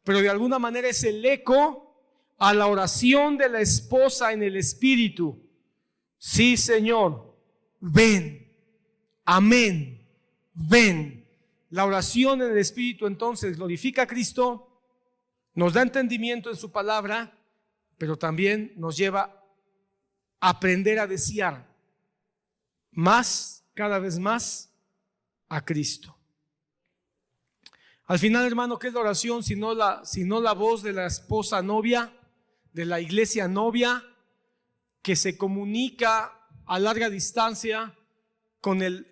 Speaker 1: Pero de alguna manera es el eco a la oración de la esposa en el Espíritu. Sí, Señor, ven. Amén, ven. La oración en el Espíritu entonces glorifica a Cristo, nos da entendimiento en su palabra, pero también nos lleva a aprender a desear más, cada vez más, a Cristo. Al final, hermano, ¿qué es la oración? Sino la voz de la esposa novia, de la iglesia novia, que se comunica a larga distancia con el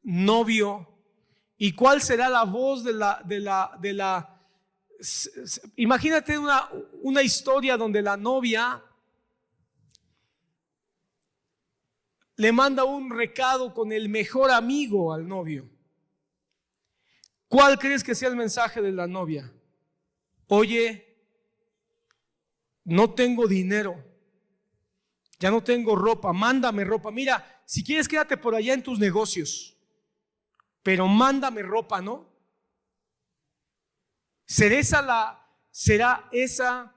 Speaker 1: novio. ¿Y cuál será la voz de la imagínate una historia donde la novia le manda un recado con el mejor amigo al novio? ¿Cuál crees que sea el mensaje de la novia? Oye, no tengo dinero, ya no tengo ropa, mándame ropa. Mira, si quieres quédate por allá en tus negocios, pero mándame ropa, ¿no? ¿Será esa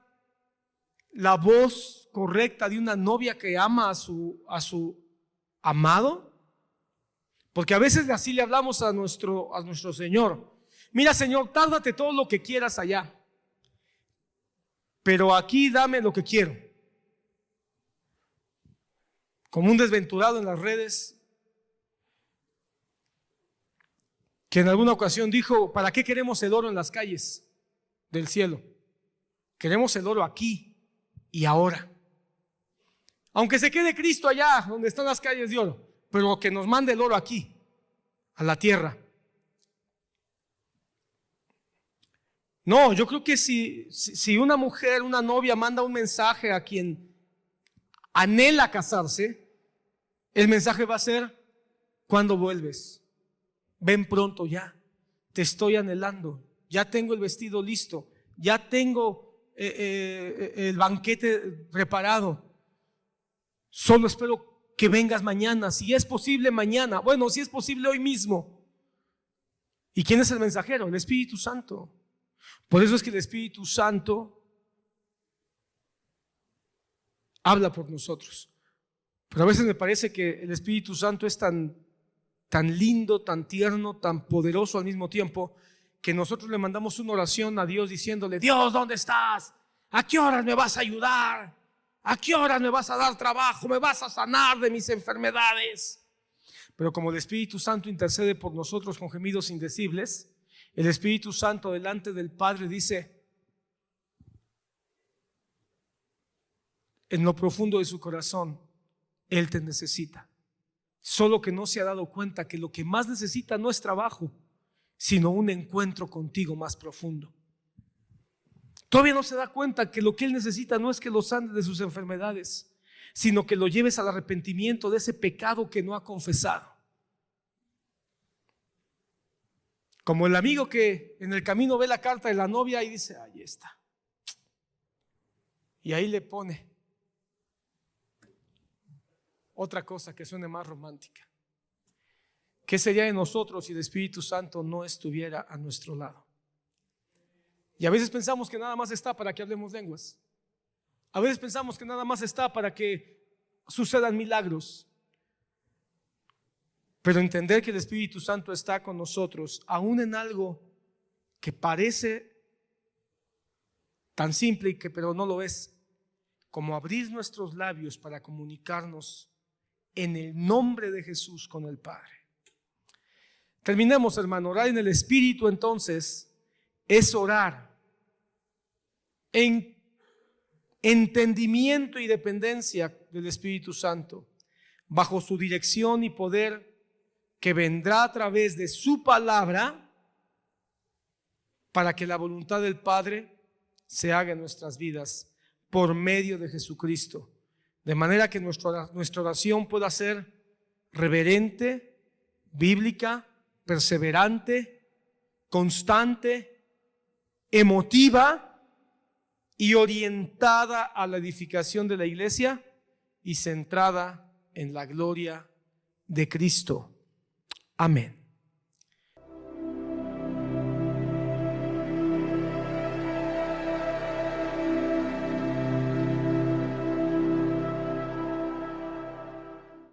Speaker 1: la voz correcta de una novia que ama a su amado? Porque a veces así le hablamos a nuestro Señor. Mira, Señor, tárdate todo lo que quieras allá, pero aquí dame lo que quiero. Como un desventurado en las redes, que en alguna ocasión dijo: ¿para qué queremos el oro en las calles del cielo? Queremos el oro aquí y ahora. Aunque se quede Cristo allá donde están las calles de oro, pero que nos mande el oro aquí, a la tierra. No, yo creo que si una mujer, una novia manda un mensaje a quien anhela casarse, el mensaje va a ser: ¿cuándo vuelves? Ven pronto ya, te estoy anhelando, ya tengo el vestido listo, ya tengo el banquete preparado, solo espero que vengas mañana, si es posible mañana, bueno, si es posible hoy mismo. ¿Y quién es el mensajero? El Espíritu Santo. Por eso es que el Espíritu Santo habla por nosotros. Pero a veces me parece que el Espíritu Santo es tan lindo, tan tierno, tan poderoso al mismo tiempo, que nosotros le mandamos una oración a Dios diciéndole: Dios, ¿dónde estás? ¿A qué horas me vas a ayudar? ¿A qué horas me vas a dar trabajo? ¿Me vas a sanar de mis enfermedades? Pero como el Espíritu Santo intercede por nosotros con gemidos indecibles, el Espíritu Santo delante del Padre dice, en lo profundo de su corazón: Él te necesita. Solo que no se ha dado cuenta que lo que más necesita no es trabajo, sino un encuentro contigo más profundo. Todavía no se da cuenta que lo que Él necesita no es que lo sane de sus enfermedades, sino que lo lleves al arrepentimiento de ese pecado que no ha confesado. Como el amigo que en el camino ve la carta de la novia y dice: ahí está. Y ahí le pone otra cosa que suene más romántica. ¿Qué sería de nosotros si el Espíritu Santo no estuviera a nuestro lado? Y a veces pensamos que nada más está para que hablemos lenguas. A veces pensamos que nada más está para que sucedan milagros. Pero entender que el Espíritu Santo está con nosotros, aún en algo que parece tan simple, pero no lo es, como abrir nuestros labios para comunicarnos en el nombre de Jesús con el Padre. Terminemos, hermano. Orar en el Espíritu entonces es orar en entendimiento y dependencia del Espíritu Santo, bajo su dirección y poder que vendrá a través de su palabra, para que la voluntad del Padre se haga en nuestras vidas por medio de Jesucristo, de manera que nuestra oración pueda ser reverente, bíblica, perseverante, constante, emotiva y orientada a la edificación de la iglesia y centrada en la gloria de Cristo. Amén.